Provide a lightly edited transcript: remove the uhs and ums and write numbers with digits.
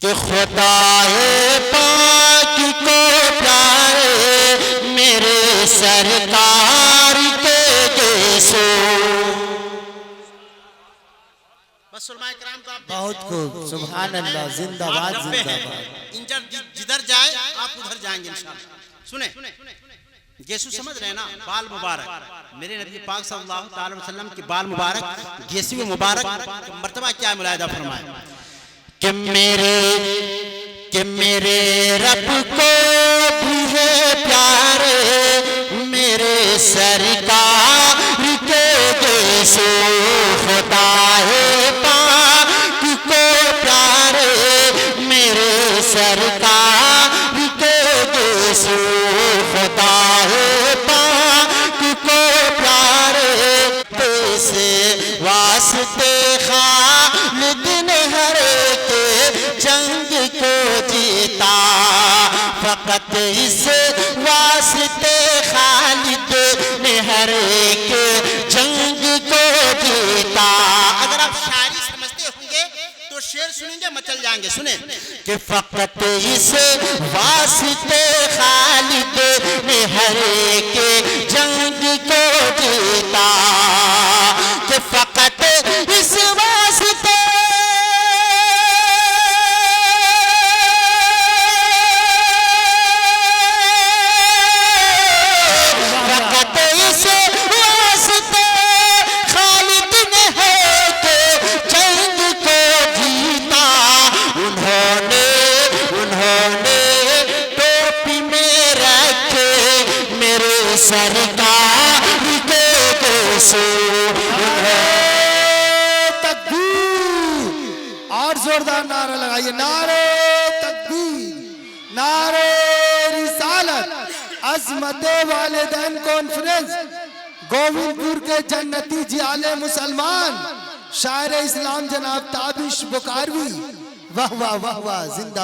कि खुदाए पाक को प्यारे मेरे सरकार के गेसो। बस सुलमाए कराम को आप बहुत खूब, सुभान अल्लाह, जिंदाबाद जिंदाबाद। इंजर जिधर जाए आप उधर जाएंगे इंशाअल्लाह। सुने गेसू समझ रहे हैं ना, बाल मुबारक मेरे नबी पाक सल्लल्लाहु अलैहि वसल्लम के बाल मुबारक, गेसू मुबारक का मर्तबा क्या मुलाहिदा फरमाए कि मेरे रब को भी है प्यारे मेरे सरकार के गेसू। खुदाए पाक को प्यारे मेरे सरकार के गेसू। खुदाए पाक को प्यारे से वास्ते खालिद ने हर के जंग को जीता। फकत इस वास्ते खालिद ने हर के जंग को जीता। अगर आप शायरी समझते होंगे तो शेर सुनेंगे मचल जाएंगे। सुने कि फकत इस वास्ते खालिद ने हर के जंग को जीता। कि फकत इस वास्ते सरकार के गेसू। तकबीर, और जोरदार नारा लगाइए, नारे तकबीर, नारे रिसालत। अज़मत वालिदैन कॉन्फ्रेंस गोविंदपुर के जन्नती जियाले मुसलमान शायर इस्लाम जनाब ताबिश बुकारवी। वाह वाह वाह वाह, जिंदा।